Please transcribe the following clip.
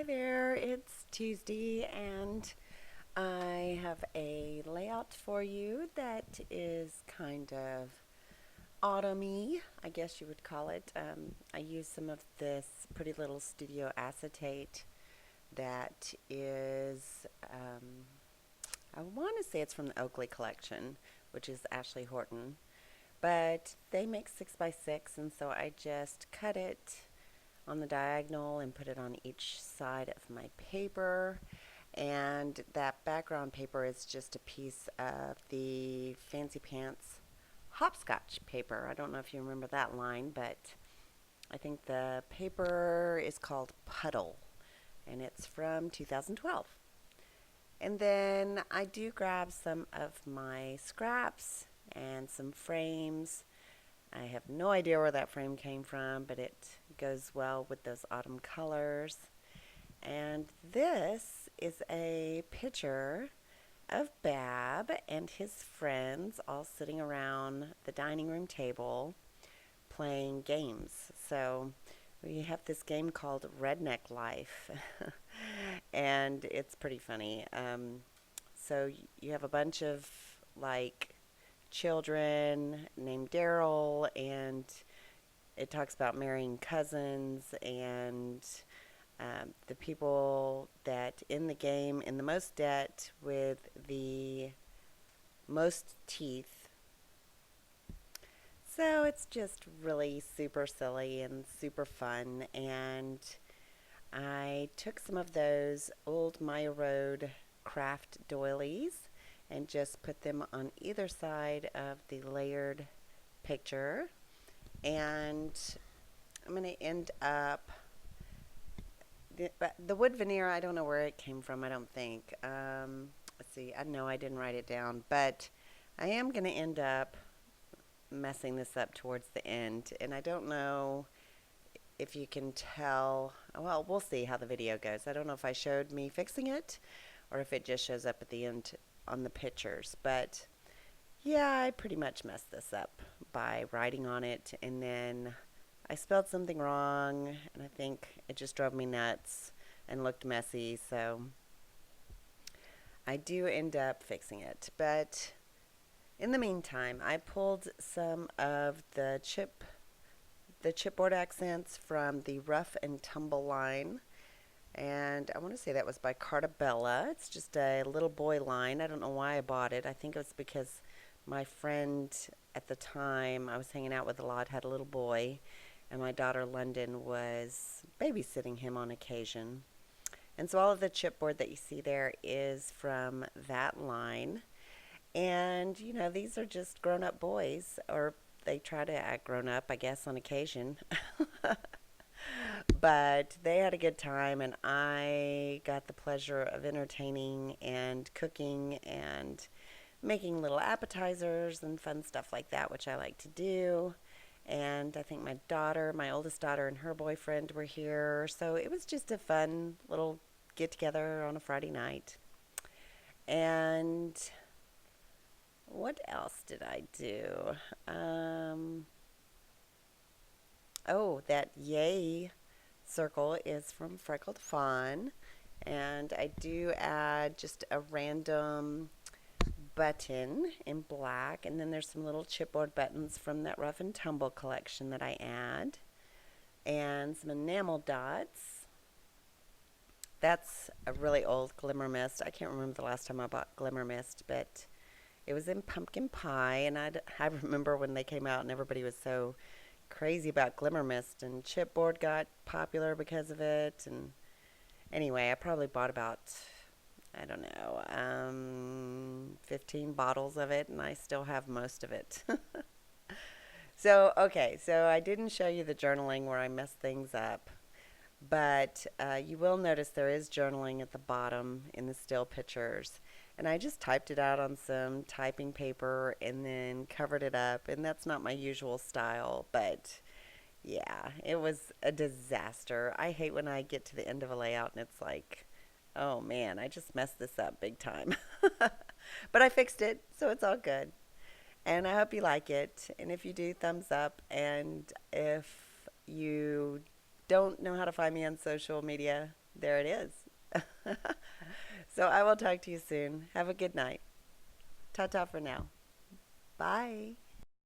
there, it's Tuesday and I have a layout for you that is kind of autumny, I guess you would call it. I use some of this pretty little studio acetate that is, I want to say it's from the Oakley collection, which is Ashley Horton, but they make 6x6, and so I just cut it on the diagonal and put it on each side of my paper. And that background paper is just a piece of the Fancy Pants hopscotch paper. I don't know if you remember that line, but I think the paper is called Puddle, and it's from 2012. And then I do grab some of my scraps and some frames. I have no idea where that frame came from, but it goes well with those autumn colors. And this is a picture of Bab and his friends all sitting around the dining room table playing games. So we have this game called Redneck Life, and it's pretty funny. So you have a bunch of like children named Daryl, and it talks about marrying cousins and the people that in the game in the most debt with the most teeth. So it's just really super silly and super fun. And I took some of those old Maya Road craft doilies and just put them on either side of the layered picture. And I'm going to end up the wood veneer. I don't know where it came from. I don't think. Let's see. I know I didn't write it down, but I am going to end up messing this up towards the end, and I don't know if you can tell. Well, we'll see how the video goes. I don't know if I showed me fixing it or if it just shows up at the end on the pictures, but yeah, I pretty much messed this up by writing on it, and then I spelled something wrong, and I think it just drove me nuts and looked messy, so I do end up fixing it. But in the meantime, I pulled some of the chipboard accents from the Rough and Tumble line, and I want to say that was by Cartabella. It's just a little boy line. I don't know why I bought it. I think it was because my friend at the time I was hanging out with a lot had a little boy, and my daughter London was babysitting him on occasion. And so all of the chipboard that you see there is from that line. And, you know, these are just grown-up boys, or they try to act grown-up, I guess, on occasion. But they had a good time, and I got the pleasure of entertaining and cooking and making little appetizers and fun stuff like that, which I like to do. And I think my oldest daughter and her boyfriend were here. So it was just a fun little get together on a Friday night. And what else did I do? Oh, that yay circle is from Freckled Fawn. And I do add just a random button in black, and then there's some little chipboard buttons from that Rough and Tumble collection that I add, and some enamel dots. That's a really old Glimmer Mist. I can't remember the last time I bought Glimmer Mist, but it was in pumpkin pie, and I remember when they came out and everybody was so crazy about Glimmer Mist, and chipboard got popular because of it. And anyway, I probably bought about, I don't know, 15 bottles of it, and I still have most of it. So, okay, so I didn't show you the journaling where I messed things up, but you will notice there is journaling at the bottom in the still pictures. And I just typed it out on some typing paper and then covered it up, and that's not my usual style, but yeah, it was a disaster. I hate when I get to the end of a layout and it's like, oh man, I just messed this up big time. But I fixed it, so it's all good. And I hope you like it. And if you do, thumbs up. And if you don't know how to find me on social media, There it is. So I will talk to you soon. Have a good night. Ta ta for now. Bye.